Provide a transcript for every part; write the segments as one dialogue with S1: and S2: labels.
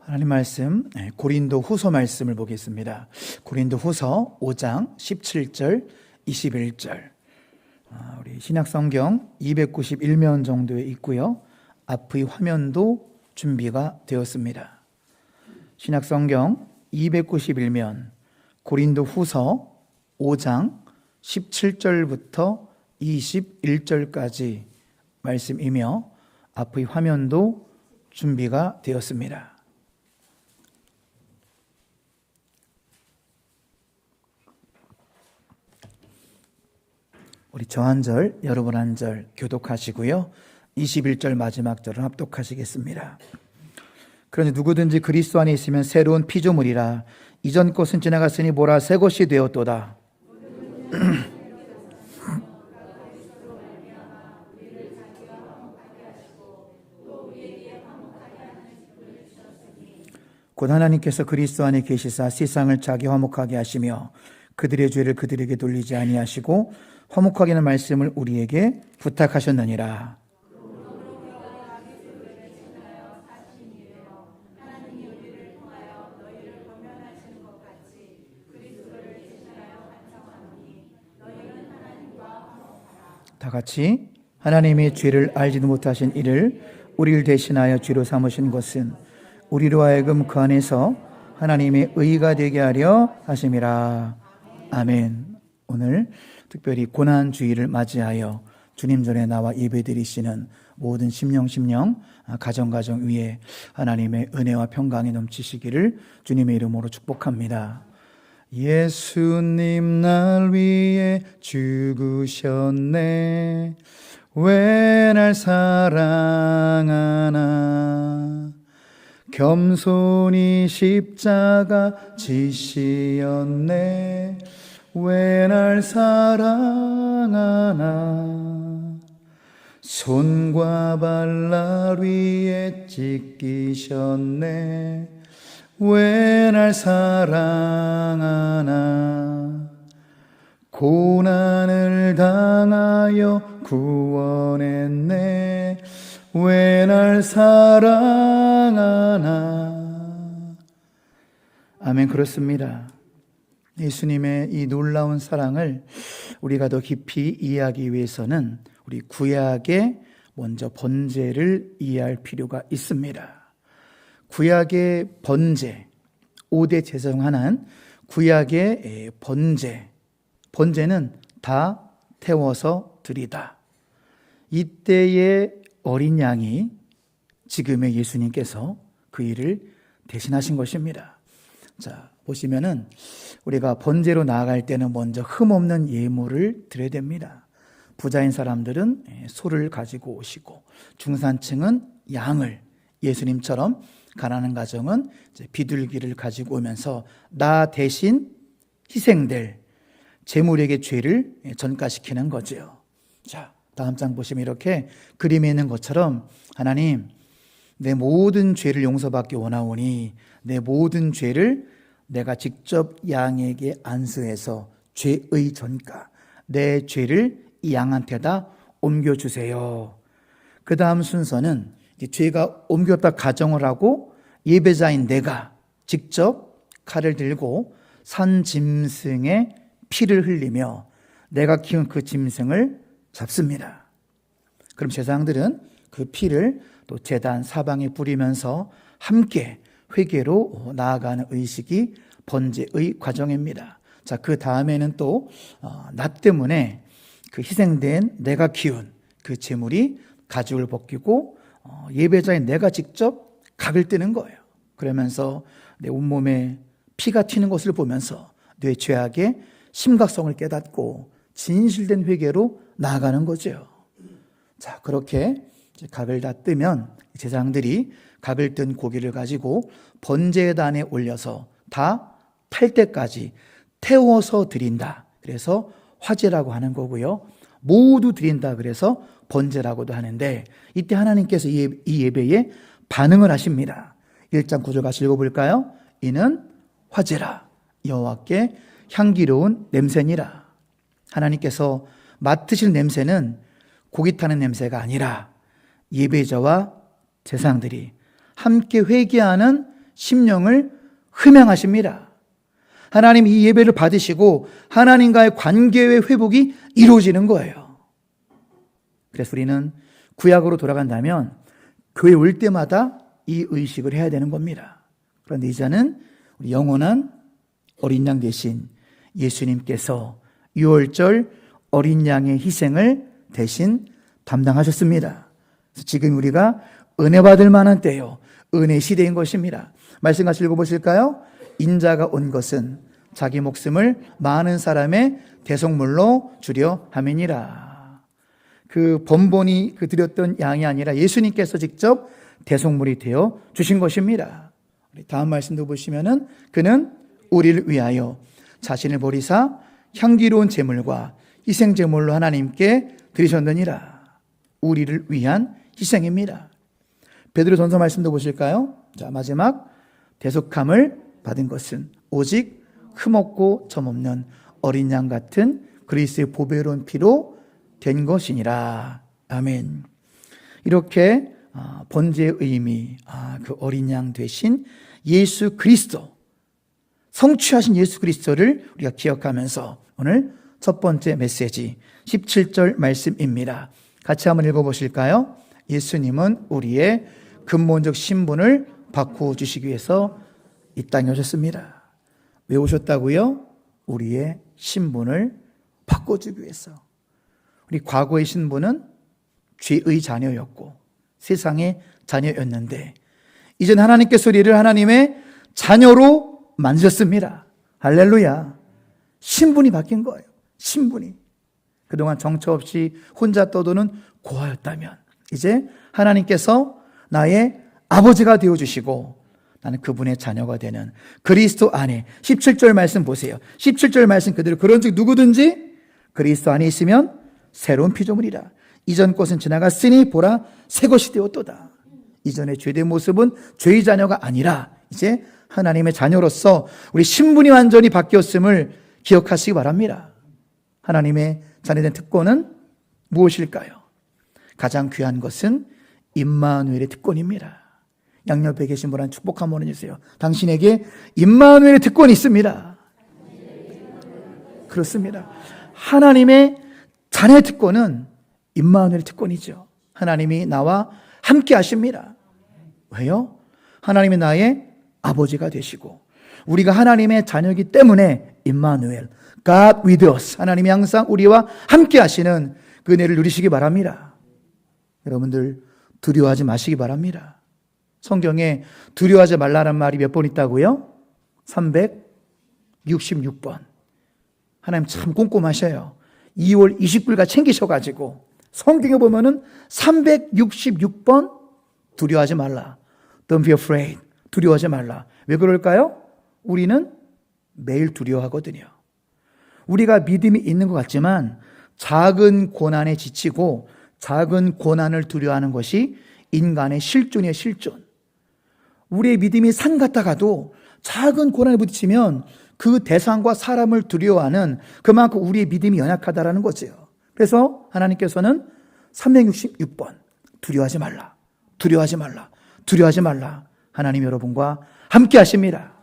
S1: 하나님 말씀 고린도 후서 말씀을 보겠습니다. 고린도 후서 5장 17절 21절 우리 신약성경 291면 정도에 있고요. 앞의 화면도 준비가 되었습니다. 신약성경 291면 고린도 후서 5장 17절부터 21절까지 말씀이며 앞의 화면도 준비가 되었습니다. 우리 저 한 절, 여러분 한 절 교독하시고요. 21절 마지막 절은 합독하시겠습니다. 그러니 누구든지 그리스도 안에 있으면 새로운 피조물이라. 이전 것은 지나갔으니 보라 새 것이 되었도다. 곧 하나님께서 그리스도 안에 계시사 세상을 자기 화목하게 하시며 그들의 죄를 그들에게 돌리지 아니하시고 화목하게 하는 말씀을 우리에게 부탁하셨느니라. 다 같이 하나님의 죄를 알지도 못하신 이를 우리를 대신하여 죄로 삼으신 것은 우리로 하여금 그 안에서 하나님의 의가 되게 하려 하심이라. 아멘. 오늘 특별히 고난주일을 맞이하여 주님 전에 나와 예배드리시는 모든 심령 가정 위에 하나님의 은혜와 평강이 넘치시기를 주님의 이름으로 축복합니다. 예수님 날 위해 죽으셨네. 왜 날 사랑하나. 겸손히 십자가 지시었네. 왜 날 사랑하나. 손과 발날 위에 찢기셨네. 왜 날 사랑하나. 고난을 당하여 구원했네. 왜 날 사랑하나. 아멘. 그렇습니다. 예수님의 이 놀라운 사랑을 우리가 더 깊이 이해하기 위해서는 우리 구약의 먼저 번제를 이해할 필요가 있습니다. 구약의 번제, 5대 제사 중 하나는 구약의 번제는 다 태워서 드리다. 이때의 어린 양이 지금의 예수님께서 그 일을 대신하신 것입니다. 자, 보시면은 우리가 번제로 나아갈 때는 먼저 흠없는 예물을 드려야 됩니다. 부자인 사람들은 소를 가지고 오시고 중산층은 양을, 예수님처럼 가난한 가정은 비둘기를 가지고 오면서 나 대신 희생될 제물에게 죄를 전가시키는 거죠. 자, 다음 장 보시면 이렇게 그림에 있는 것처럼 하나님, 내 모든 죄를 용서받기 원하오니 내 모든 죄를 내가 직접 양에게 안수해서 죄의 전가, 내 죄를 이 양한테다 옮겨주세요. 그 다음 순서는 죄가 옮겼다 가정을 하고 예배자인 내가 직접 칼을 들고 산 짐승의 피를 흘리며 내가 키운 그 짐승을 잡습니다. 그럼 제사장들은 그 피를 또 제단 사방에 뿌리면서 함께 회개로 나아가는 의식이 번제의 과정입니다. 자, 그 다음에는 또 나 때문에 그 희생된 내가 키운 그 제물이 가죽을 벗기고 예배자인 내가 직접 각을 뜨는 거예요. 그러면서 내 온몸에 피가 튀는 것을 보면서 내 죄악의 심각성을 깨닫고 진실된 회개로 나아가는 거죠. 자, 그렇게 각을 다 뜨면 제사장들이 각을 뜬 고기를 가지고 번제단에 올려서 다 탈 때까지 태워서 드린다. 그래서 화제라고 하는 거고요. 모두 드린다. 그래서 번제라고도 하는데 이때 하나님께서 이 예배에 반응을 하십니다. 1장 9절 같이 읽어볼까요? 이는 화제라. 여호와께 향기로운 냄새니라. 하나님께서 맡으실 냄새는 고기 타는 냄새가 아니라 예배자와 제사장들이 함께 회개하는 심령을 흠양하십니다. 하나님 이 예배를 받으시고 하나님과의 관계의 회복이 이루어지는 거예요. 그래서 우리는 구약으로 돌아간다면 교회 올 때마다 이 의식을 해야 되는 겁니다. 그런데 이제는 우리 영원한 어린 양 되신 예수님께서 유월절 어린 양의 희생을 대신 담당하셨습니다. 그래서 지금 우리가 은혜 받을 만한 때요, 은혜 시대인 것입니다. 말씀 같이 읽어보실까요? 인자가 온 것은 자기 목숨을 많은 사람의 대속물로 주려 함이니라. 그 번번이 드렸던 양이 아니라 예수님께서 직접 대속물이 되어 주신 것입니다. 다음 말씀도 보시면은 그는 우리를 위하여 자신을 버리사 향기로운 제물과 희생 제물로 하나님께 드리셨느니라. 우리를 위한 희생입니다. 베드로전서 말씀도 보실까요? 자, 마지막 대속함을 받은 것은 오직 흠없고 점없는 어린 양 같은 그리스도의 보배로운 피로 된 것이니라. 아멘. 이렇게 번제의 의미, 그 어린 양 되신 예수 그리스도, 성취하신 예수 그리스도를 우리가 기억하면서 오늘 첫 번째 메시지 17절 말씀입니다. 같이 한번 읽어보실까요? 예수님은 우리의 근본적 신분을 바꾸어주시기 위해서 이 땅에 오셨습니다. 왜 오셨다고요? 우리의 신분을 바꿔주기 위해서. 우리 과거의 신분은 죄의 자녀였고 세상의 자녀였는데 이젠 하나님께서 우리를 하나님의 자녀로 만드셨습니다. 할렐루야. 신분이 바뀐 거예요. 신분이. 그동안 정처 없이 혼자 떠도는 고아였다면 이제 하나님께서 나의 아버지가 되어주시고 나는 그분의 자녀가 되는 그리스도 안에 17절 말씀 보세요. 17절 말씀 그대로 그런즉 누구든지 그리스도 안에 있으면 새로운 피조물이라. 이전 것은 지나갔으니 보라 새 것이 되었도다. 이전의 죄된 모습은 죄의 자녀가 아니라 이제 하나님의 자녀로서 우리 신분이 완전히 바뀌었음을 기억하시기 바랍니다. 하나님의 자녀된 특권은 무엇일까요? 가장 귀한 것은 임마누엘의 특권입니다. 양옆에 계신 분한 축복 한번 해주세요. 당신에게 임마누엘의 특권이 있습니다. 그렇습니다. 하나님의 자녀의 특권은 임마누엘의 특권이죠. 하나님이 나와 함께 하십니다. 왜요? 하나님이 나의 아버지가 되시고 우리가 하나님의 자녀이기 때문에 임마누엘, God with us, 하나님이 항상 우리와 함께 하시는 그 은혜를 누리시기 바랍니다. 여러분들 두려워하지 마시기 바랍니다. 성경에 두려워하지 말라는 말이 몇 번 있다고요? 366번. 하나님 참 꼼꼼하셔요. 2월 29일까지 챙기셔가지고 성경에 보면은 366번 두려워하지 말라. Don't be afraid. 두려워하지 말라. 왜 그럴까요? 우리는 매일 두려워하거든요. 우리가 믿음이 있는 것 같지만 작은 고난에 지치고 작은 고난을 두려워하는 것이 인간의 실존이에요. 실존. 우리의 믿음이 산 같다가도 작은 고난에 부딪히면 그 대상과 사람을 두려워하는 그만큼 우리의 믿음이 연약하다라는 거죠. 그래서 하나님께서는 366번 두려워하지 말라. 두려워하지 말라. 두려워하지 말라. 하나님 여러분과 함께 하십니다.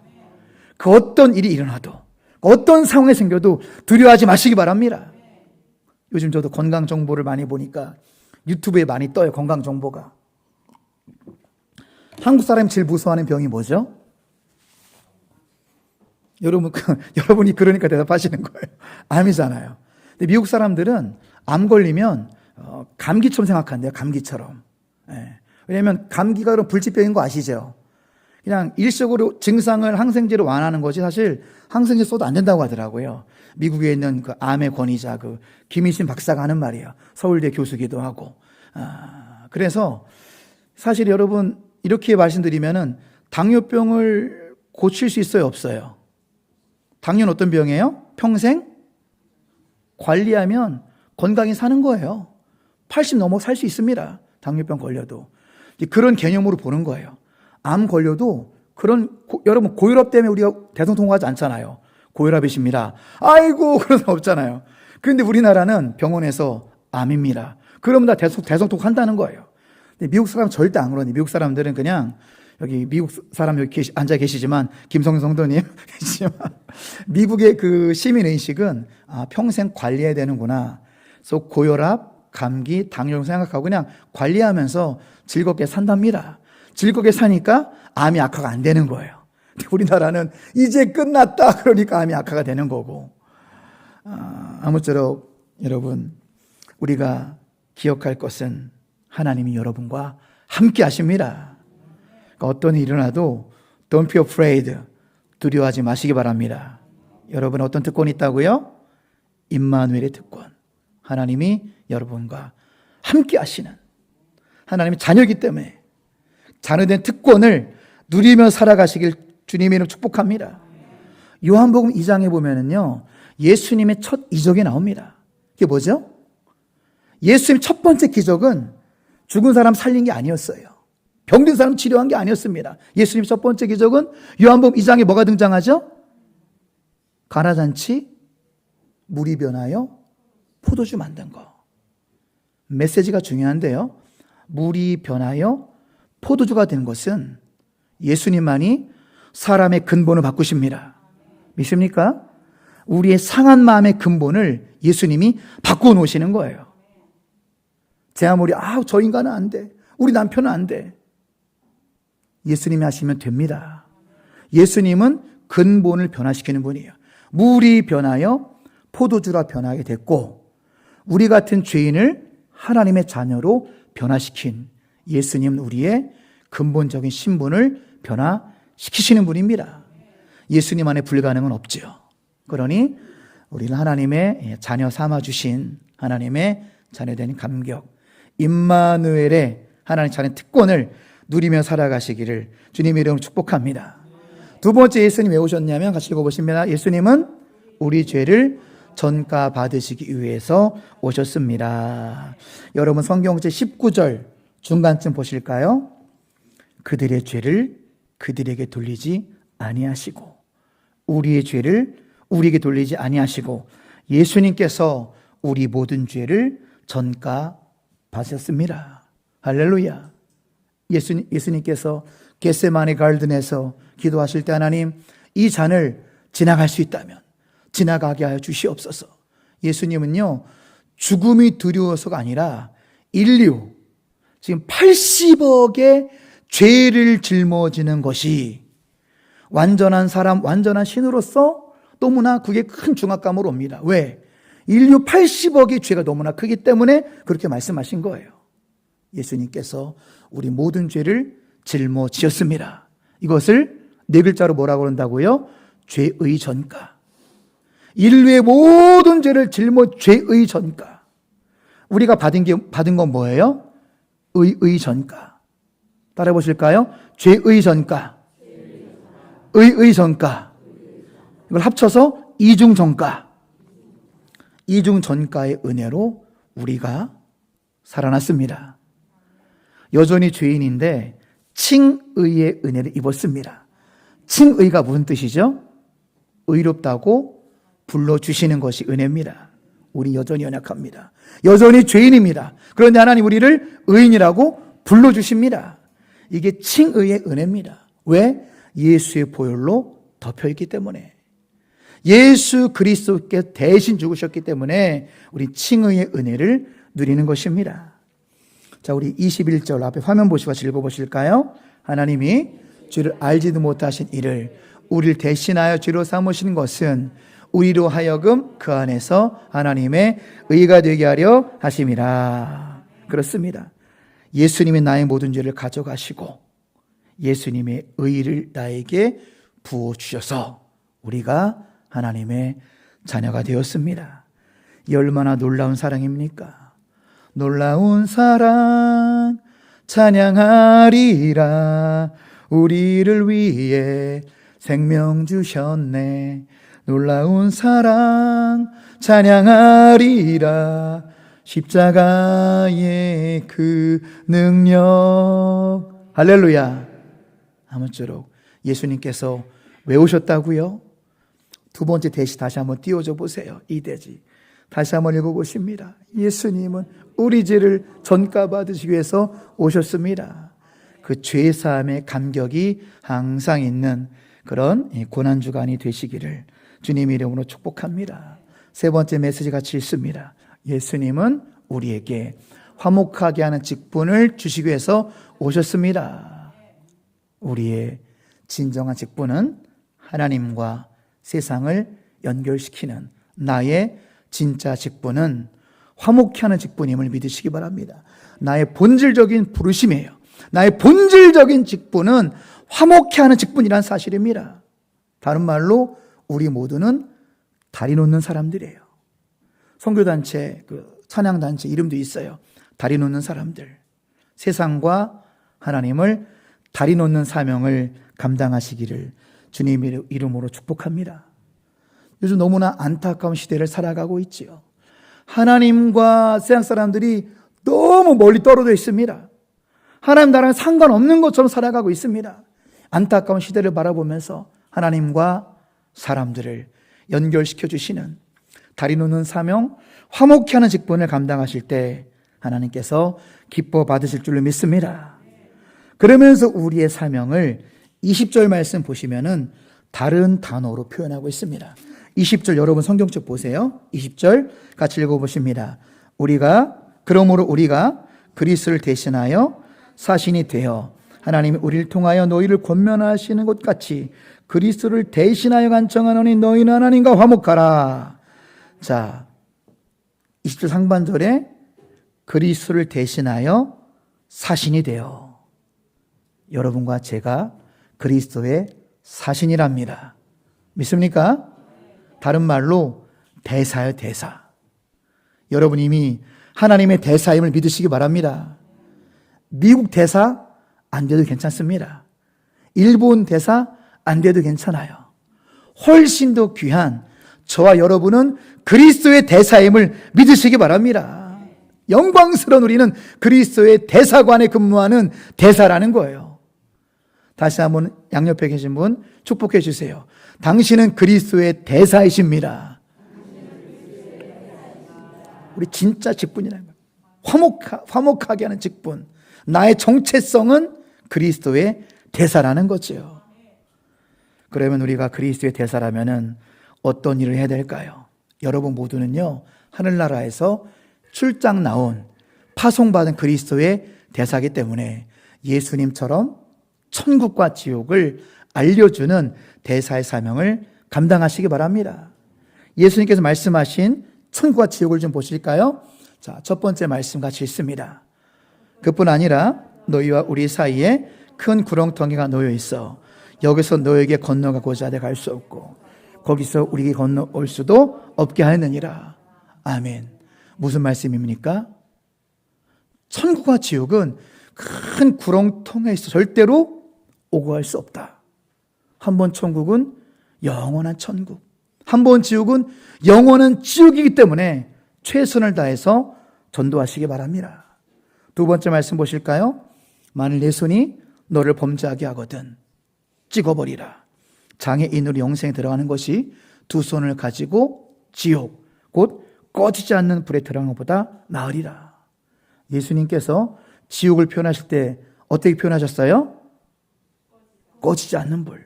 S1: 그 어떤 일이 일어나도 어떤 상황이 생겨도 두려워하지 마시기 바랍니다. 요즘 저도 건강 정보를 많이 보니까 유튜브에 많이 떠요. 건강 정보가. 한국 사람이 제일 무서워하는 병이 뭐죠? 여러분이 그러니까 대답하시는 거예요. 암이잖아요. 근데 미국 사람들은 암 걸리면 감기처럼 생각한대요. 감기처럼. 예. 왜냐하면 감기가 그런 불치병인 거 아시죠? 그냥 일시적으로 증상을 항생제로 완화하는 거지 사실 항생제 써도 안 된다고 하더라고요. 미국에 있는 그 암의 권위자 그 김인신 박사가 하는 말이에요. 서울대 교수기도 하고. 그래서 사실 여러분 이렇게 말씀드리면은 당뇨병을 고칠 수 있어요, 없어요? 당뇨는 어떤 병이에요? 평생 관리하면 건강히 사는 거예요. 80 넘어 살 수 있습니다. 당뇨병 걸려도. 그런 개념으로 보는 거예요. 암 걸려도 여러분 고혈압 때문에 우리가 대성통곡하지 않잖아요. 고혈압이십니다. 아이고 그런 사람 없잖아요. 그런데 우리나라는 병원에서 암입니다. 그러면 다 대성통곡 한다는 거예요. 근데 미국 사람은 절대 안 그러니. 미국 사람들은 그냥 여기 미국 사람 여기 앉아 계시지만, 김성수 성도님 계시지만, 미국의 그 시민의식은 평생 관리해야 되는구나. 그래서 고혈압, 감기, 당뇨 생각하고 그냥 관리하면서 즐겁게 산답니다. 즐겁게 사니까 암이 악화가 안 되는 거예요. 우리나라는 이제 끝났다 그러니까 암이 악화가 되는 거고. 아무쪼록 여러분, 우리가 기억할 것은 하나님이 여러분과 함께 하십니다. 그러니까 어떤 일이 일어나도 Don't be afraid, 두려워하지 마시기 바랍니다. 여러분 어떤 특권이 있다고요? 임마누엘의 특권. 하나님이 여러분과 함께 하시는, 하나님의 자녀이기 때문에 자녀된 특권을 누리며 살아가시길 주님의 이름으로 축복합니다. 요한복음 2장에 보면은요, 예수님의 첫 이적이 나옵니다. 그게 뭐죠? 예수님의 첫 번째 기적은 죽은 사람 살린 게 아니었어요. 병든 사람 치료한 게 아니었습니다. 예수님의 첫 번째 기적은 요한복음 2장에 뭐가 등장하죠? 가나잔치, 물이 변하여 포도주 만든 거. 메시지가 중요한데요, 물이 변하여 포도주가 된 것은 예수님만이 사람의 근본을 바꾸십니다. 믿습니까? 우리의 상한 마음의 근본을 예수님이 바꾸어 놓으시는 거예요. 제 아무리 저 인간은 안 돼, 우리 남편은 안 돼. 예수님이 하시면 됩니다. 예수님은 근본을 변화시키는 분이에요. 물이 변하여 포도주라 변하게 됐고, 우리 같은 죄인을 하나님의 자녀로 변화시킨 예수님은 우리의 근본적인 신분을 변화시키시는 분입니다. 예수님 안에 불가능은 없죠. 그러니 우리는 하나님의 자녀 삼아주신 하나님의 자녀된 감격, 임마누엘의 하나님 자녀 특권을 누리며 살아가시기를 주님의 이름으로 축복합니다. 두 번째 예수님 왜 오셨냐면 같이 읽어보십니다. 예수님은 우리 죄를 전가 받으시기 위해서 오셨습니다. 여러분 성경제 19절 중간쯤 보실까요? 그들의 죄를 그들에게 돌리지 아니하시고, 우리의 죄를 우리에게 돌리지 아니하시고, 예수님께서 우리 모든 죄를 전가 받으셨습니다. 할렐루야. 예수님께서 겟세마네 가든에서 기도하실 때, 하나님 이 잔을 지나갈 수 있다면 지나가게 하여 주시옵소서. 예수님은요, 죽음이 두려워서가 아니라 인류 지금 80억의 죄를 짊어지는 것이 완전한 사람, 완전한 신으로서 너무나 그게 큰 중압감으로 옵니다. 왜? 인류 80억의 죄가 너무나 크기 때문에 그렇게 말씀하신 거예요. 예수님께서 우리 모든 죄를 짊어지셨습니다. 이것을 네 글자로 뭐라고 그런다고요? 죄의 전가. 인류의 모든 죄를 죄의 전가. 우리가 받은 건 뭐예요? 의의 전가. 따라해 보실까요? 죄의 전가. 의의 전가. 이걸 합쳐서 이중 전가. 이중 전가의 은혜로 우리가 살아났습니다. 여전히 죄인인데 칭의의 은혜를 입었습니다. 칭의가 무슨 뜻이죠? 의롭다고 불러주시는 것이 은혜입니다. 우리 여전히 연약합니다. 여전히 죄인입니다. 그런데 하나님 우리를 의인이라고 불러주십니다. 이게 칭의의 은혜입니다. 왜? 예수의 보혈로 덮여있기 때문에, 예수 그리스도께 대신 죽으셨기 때문에 우리 칭의의 은혜를 누리는 것입니다. 자, 우리 21절 앞에 화면 보시고 읽어보실까요? 하나님이 죄를 알지도 못하신 이를 우리를 대신하여 죄로 삼으신 것은 우리로 하여금 그 안에서 하나님의 의가 되게 하려 하심이라. 그렇습니다. 예수님이 나의 모든 죄를 가져가시고 예수님의 의를 나에게 부어주셔서 우리가 하나님의 자녀가 되었습니다. 이 얼마나 놀라운 사랑입니까? 놀라운 사랑 찬양하리라. 우리를 위해 생명 주셨네. 놀라운 사랑 찬양하리라. 십자가의 그 능력. 할렐루야. 아무쪼록 예수님께서 왜 오셨다고요? 두 번째 대시 다시 한번 띄워줘 보세요. 이 대지 다시 한번 읽어보십니다. 예수님은 우리 죄를 전가받으시기 위해서 오셨습니다. 그 죄사함의 감격이 항상 있는 그런 고난주간이 되시기를 주님의 이름으로 축복합니다. 세 번째 메시지 같이 읽습니다. 예수님은 우리에게 화목하게 하는 직분을 주시기 위해서 오셨습니다. 우리의 진정한 직분은 하나님과 세상을 연결시키는, 나의 진짜 직분은 화목케 하는 직분임을 믿으시기 바랍니다. 나의 본질적인 부르심이에요. 나의 본질적인 직분은 화목케 하는 직분이라는 사실입니다. 다른 말로 우리 모두는 다리 놓는 사람들이에요. 선교단체, 찬양단체 이름도 있어요. 다리 놓는 사람들. 세상과 하나님을 다리 놓는 사명을 감당하시기를 주님의 이름으로 축복합니다. 요즘 너무나 안타까운 시대를 살아가고 있지요. 하나님과 세상 사람들이 너무 멀리 떨어져 있습니다. 하나님 나라랑 상관없는 것처럼 살아가고 있습니다. 안타까운 시대를 바라보면서 하나님과 사람들을 연결시켜 주시는 다리 놓는 사명, 화목케 하는 직분을 감당하실 때 하나님께서 기뻐 받으실 줄로 믿습니다. 그러면서 우리의 사명을 20절 말씀 보시면은 다른 단어로 표현하고 있습니다. 20절 여러분 성경책 보세요. 20절 같이 읽어보십니다. 그러므로 우리가 그리스도를 대신하여 사신이 되어 하나님이 우리를 통하여 너희를 권면하시는 것 같이 그리스도를 대신하여 간청하노니 너희는 하나님과 화목하라. 자, 20절 상반절에 그리스도를 대신하여 사신이 되어, 여러분과 제가 그리스도의 사신이랍니다. 믿습니까? 다른 말로 대사요, 대사. 여러분 이미 하나님의 대사임을 믿으시기 바랍니다. 미국 대사 안 돼도 괜찮습니다. 일본 대사 안 돼도 괜찮아요. 훨씬 더 귀한 저와 여러분은 그리스도의 대사임을 믿으시기 바랍니다. 영광스러운 우리는 그리스도의 대사관에 근무하는 대사라는 거예요. 다시 한번 양옆에 계신 분 축복해 주세요. 당신은 그리스도의 대사이십니다. 우리 진짜 직분이라는 거예요. 화목하게 하는 직분. 나의 정체성은 그리스도의 대사라는 거죠. 그러면 우리가 그리스도의 대사라면은 어떤 일을 해야 될까요? 여러분 모두는요, 하늘나라에서 출장 나온 파송받은 그리스도의 대사이기 때문에 예수님처럼 천국과 지옥을 알려주는 대사의 사명을 감당하시기 바랍니다. 예수님께서 말씀하신 천국과 지옥을 좀 보실까요? 자, 첫 번째 말씀 같이 읽습니다. 그뿐 아니라 너희와 우리 사이에 큰 구렁텅이가 놓여 있어 여기서 너에게 건너가고자 하되 갈 수 없고 거기서 우리에게 건너올 수도 없게 하느니라. 아멘. 무슨 말씀입니까? 천국과 지옥은 큰 구렁텅이에 있어 절대로 오고 갈 수 없다. 한 번 천국은 영원한 천국, 한 번 지옥은 영원한 지옥이기 때문에 최선을 다해서 전도하시기 바랍니다. 두 번째 말씀 보실까요? 만일 내 손이 너를 범죄하게 하거든 찍어버리라. 장애인으로 영생에 들어가는 것이 두 손을 가지고 지옥, 곧 꺼지지 않는 불에 들어가는 것보다 나으리라. 예수님께서 지옥을 표현하실 때 어떻게 표현하셨어요? 꺼지지 않는 불.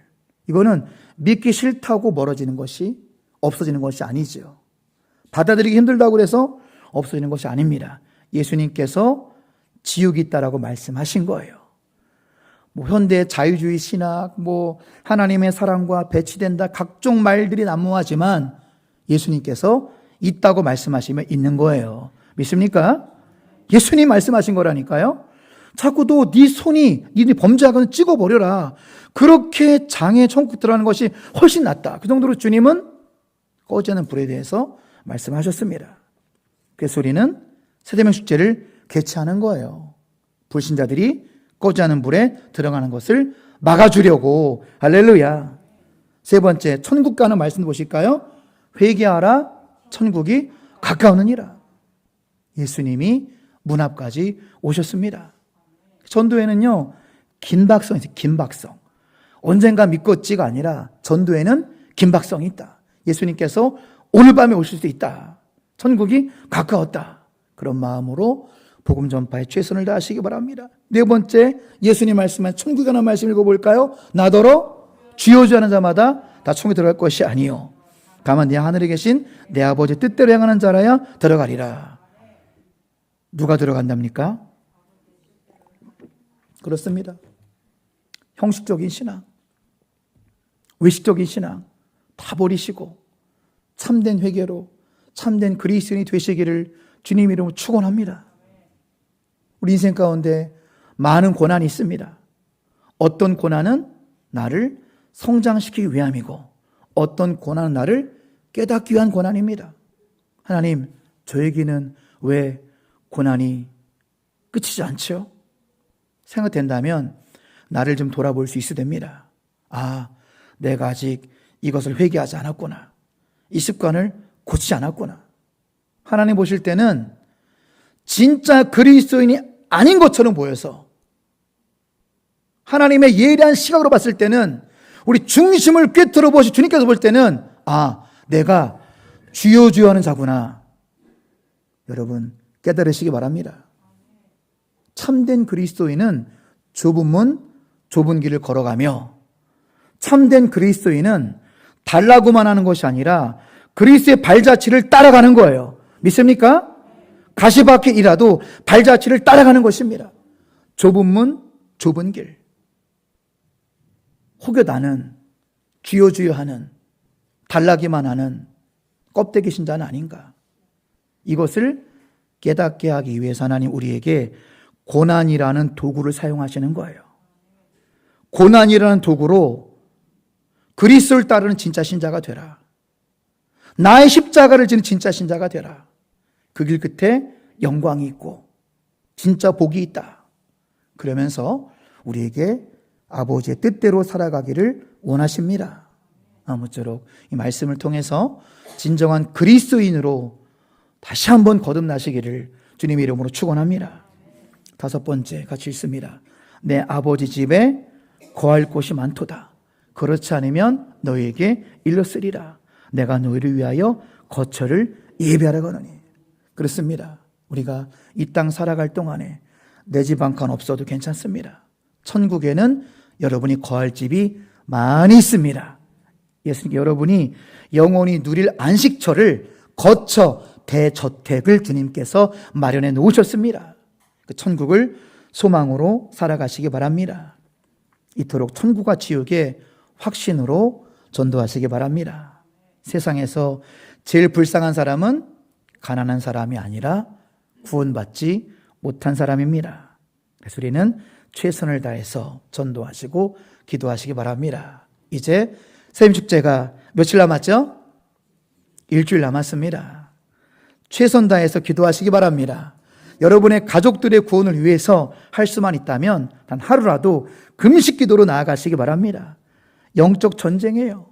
S1: 이거는 믿기 싫다고 멀어지는 것이, 없어지는 것이 아니죠. 받아들이기 힘들다고 해서 없어지는 것이 아닙니다. 예수님께서 지옥이 있다라고 말씀하신 거예요. 현대 자유주의 신학, 하나님의 사랑과 배치된다, 각종 말들이 난무하지만 예수님께서 있다고 말씀하시면 있는 거예요. 믿습니까? 예수님 말씀하신 거라니까요. 자꾸 네 손이 네 범죄하거든 찍어버려라. 그렇게 장애 천국 들어가는 것이 훨씬 낫다. 그 정도로 주님은 꺼지지 않는 불에 대해서 말씀하셨습니다. 그래서 우리는 세대명 축제를 개최하는 거예요. 불신자들이 꺼지지 않는 불에 들어가는 것을 막아주려고. 할렐루야. 세 번째, 천국 가는 말씀 보실까요? 회개하라, 천국이 가까우느니라. 예수님이 문 앞까지 오셨습니다. 전도에는요, 긴박성이 있어요. 긴박성. 언젠가 믿겠지가 아니라 전도에는 긴박성이 있다. 예수님께서 오늘 밤에 오실 수 있다. 천국이 가까웠다. 그런 마음으로 복음 전파에 최선을 다하시기 바랍니다. 네 번째, 예수님 말씀한 천국에 관한 말씀 읽어볼까요? 나더러 주여 주여 하는 자마다 다 천국에 들어갈 것이 아니요 다만 내 하늘에 계신 내 아버지 뜻대로 행하는 자라야 들어가리라. 누가 들어간답니까? 그렇습니다. 형식적인 신앙, 외식적인 신앙 다 버리시고 참된 회개로 참된 그리스도인이 되시기를 주님 이름으로 축원합니다. 우리 인생 가운데 많은 고난이 있습니다. 어떤 고난은 나를 성장시키기 위함이고 어떤 고난은 나를 깨닫기 위한 고난입니다. 하나님, 저에게는 왜 고난이 끝이지 않죠? 생각된다면 나를 좀 돌아볼 수 있어야 됩니다. 아, 내가 아직 이것을 회개하지 않았구나. 이 습관을 고치지 않았구나. 하나님 보실 때는 진짜 그리스도인이 아닌 것처럼 보여서 하나님의 예리한 시각으로 봤을 때는 우리 중심을 꿰뚫어 보시 주님께서 볼 때는 아, 내가 주여 주여 하는 자구나. 여러분 깨달으시기 바랍니다. 참된 그리스도인은 좁은 문, 좁은 길을 걸어가며 참된 그리스도인은 달라고만 하는 것이 아니라 그리스도의 발자취를 따라가는 거예요. 믿습니까? 가시밭길이라도 발자취를 따라가는 것입니다. 좁은 문, 좁은 길. 혹여 나는 주여 주여 하는 달라기만 하는 껍데기 신자는 아닌가? 이것을 깨닫게 하기 위해서 하나님 우리에게 고난이라는 도구를 사용하시는 거예요. 고난이라는 도구로 그리스도를 따르는 진짜 신자가 되라. 나의 십자가를 지는 진짜 신자가 되라. 그 길 끝에 영광이 있고 진짜 복이 있다. 그러면서 우리에게 아버지의 뜻대로 살아가기를 원하십니다. 아무쪼록 이 말씀을 통해서 진정한 그리스도인으로 다시 한번 거듭나시기를 주님의 이름으로 축원합니다. 다섯 번째 같이 읽습니다. 내 아버지 집에 거할 곳이 많도다. 그렇지 않으면 너희에게 일렀으리라. 내가 너희를 위하여 거처를 예비하려거니와. 그렇습니다. 우리가 이 땅 살아갈 동안에 내 집 한 칸 없어도 괜찮습니다. 천국에는 여러분이 거할 집이 많이 있습니다. 예수님께 여러분이 영원히 누릴 안식처를 거처 대저택을 주님께서 마련해 놓으셨습니다. 그 천국을 소망으로 살아가시기 바랍니다. 이토록 천국과 지옥의 확신으로 전도하시기 바랍니다. 세상에서 제일 불쌍한 사람은 가난한 사람이 아니라 구원받지 못한 사람입니다. 그래서 우리는 최선을 다해서 전도하시고 기도하시기 바랍니다. 이제 세임축제가 며칠 남았죠? 일주일 남았습니다. 최선 다해서 기도하시기 바랍니다. 여러분의 가족들의 구원을 위해서 할 수만 있다면 단 하루라도 금식 기도로 나아가시기 바랍니다. 영적 전쟁이에요.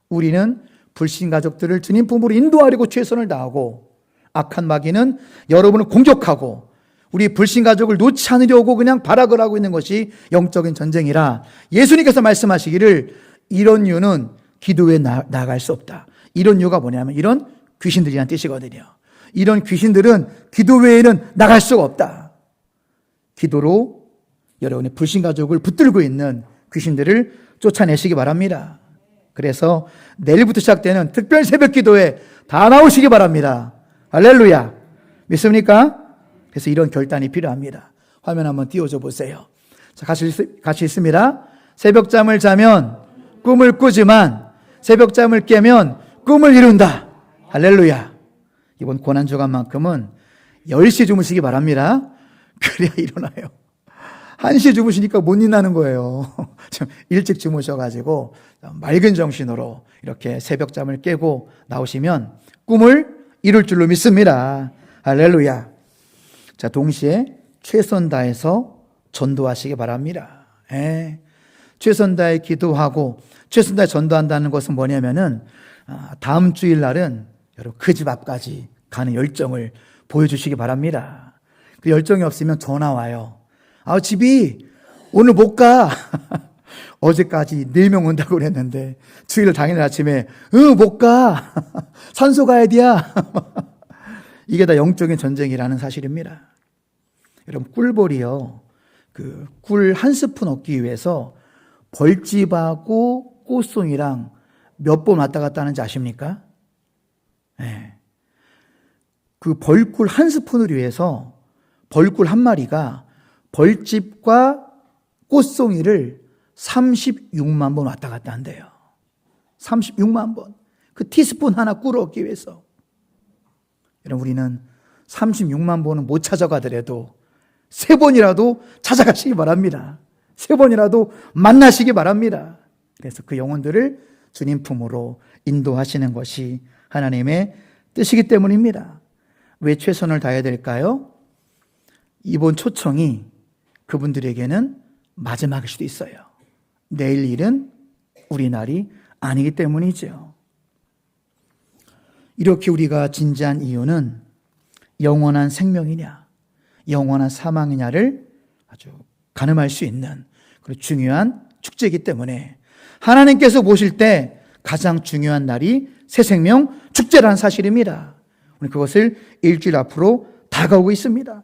S1: 우리는 불신 가족들을 주님 품으로 인도하려고 최선을 다하고 악한 마귀는 여러분을 공격하고 우리 불신 가족을 놓지 않으려고 그냥 발악을 하고 있는 것이 영적인 전쟁이라 예수님께서 말씀하시기를 이런 이유는 기도에 나아갈 수 없다. 이런 이유가 뭐냐면 이런 귀신들이란 뜻이거든요. 이런 귀신들은 기도 외에는 나갈 수가 없다. 기도로 여러분의 불신 가족을 붙들고 있는 귀신들을 쫓아내시기 바랍니다. 그래서 내일부터 시작되는 특별 새벽 기도에 다 나오시기 바랍니다. 할렐루야. 믿습니까? 그래서 이런 결단이 필요합니다. 화면 한번 띄워줘 보세요. 자, 같이 있습니다. 새벽잠을 자면 꿈을 꾸지만 새벽잠을 깨면 꿈을 이룬다. 할렐루야. 이번 고난주간만큼은 10시에 주무시기 바랍니다. 그래야 일어나요. 1시에 주무시니까 못 일어나는 거예요. 좀 일찍 주무셔가지고 맑은 정신으로 이렇게 새벽잠을 깨고 나오시면 꿈을 이룰 줄로 믿습니다. 할렐루야. 자, 동시에 최선 다해서 전도하시기 바랍니다. 최선 다해 기도하고 최선 다해 전도한다는 것은 뭐냐면은 다음 주일 날은 여러분 그 집 앞까지 가는 열정을 보여주시기 바랍니다. 그 열정이 없으면 전화 와요. 집이 오늘 못 가. 어제까지 4명 온다고 그랬는데 주일 당일 아침에 못 가. 산소 가야 돼야. 이게 다 영적인 전쟁이라는 사실입니다. 여러분, 꿀벌이요. 그 꿀 한 스푼 얻기 위해서 벌집하고 꽃송이랑 몇 번 왔다 갔다 하는지 아십니까? 네. 그 벌꿀 한 스푼을 위해서 벌꿀 한 마리가 벌집과 꽃송이를 36만 번 왔다 갔다 한대요. 36만 번. 그 티스푼 하나 꿀을 얻기 위해서. 여러분, 우리는 36만 번은 못 찾아가더라도 3번이라도 찾아가시기 바랍니다. 3번이라도 만나시기 바랍니다. 그래서 그 영혼들을 주님 품으로 인도하시는 것이 하나님의 뜻이기 때문입니다. 왜 최선을 다해야 될까요? 이번 초청이 그분들에게는 마지막일 수도 있어요. 내일 일은 우리 날이 아니기 때문이죠. 이렇게 우리가 진지한 이유는 영원한 생명이냐, 영원한 사망이냐를 아주 가늠할 수 있는 그런 중요한 축제이기 때문에 하나님께서 보실 때 가장 중요한 날이 새생명 축제라는 사실입니다. 우리 그것을 일주일 앞으로 다가오고 있습니다.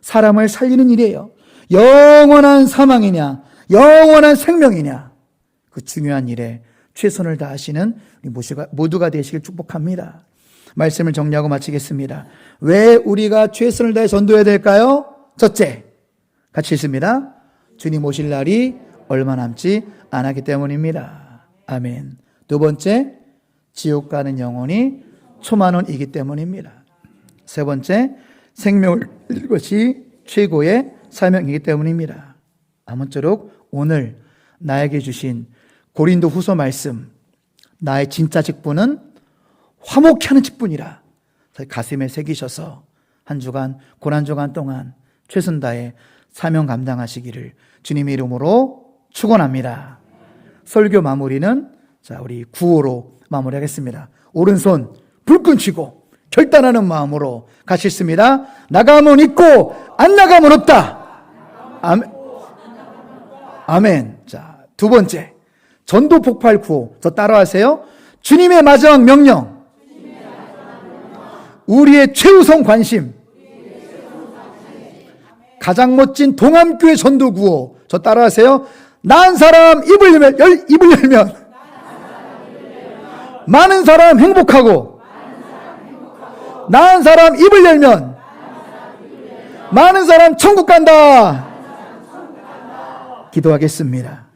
S1: 사람을 살리는 일이에요. 영원한 사망이냐, 영원한 생명이냐, 그 중요한 일에 최선을 다하시는 우리 모두가 되시길 축복합니다. 말씀을 정리하고 마치겠습니다. 왜 우리가 최선을 다해 전도해야 될까요? 첫째, 같이 읽습니다. 주님 오실 날이 얼마 남지 않았기 때문입니다. 아멘. 두 번째, 지옥 가는 영혼이 초만원이기 때문입니다. 세 번째, 생명을 잃는 것이 최고의 사명이기 때문입니다. 아무쪼록 오늘 나에게 주신 고린도 후서 말씀, 나의 진짜 직분은 화목케 하는 직분이라 가슴에 새기셔서 한 주간, 고난주간 동안 최선 다해 사명 감당하시기를 주님의 이름으로 축원합니다. 설교 마무리는 우리 구호로 마무리하겠습니다. 오른손 불끈 쥐고 결단하는 마음으로 같이 있습니다. 나가면 있고 안 나가면 없다. 아멘. 아멘. 자, 두 번째, 전도 폭발 구호. 저 따라하세요. 주님의 마지막 명령. 우리의 최우선 관심. 가장 멋진 동암교회 전도 구호. 저 따라하세요. 난 사람 입을 열면 많은 사람 행복하고, 난 사람 입을 열면 많은 사람 천국 간다. 기도하겠습니다.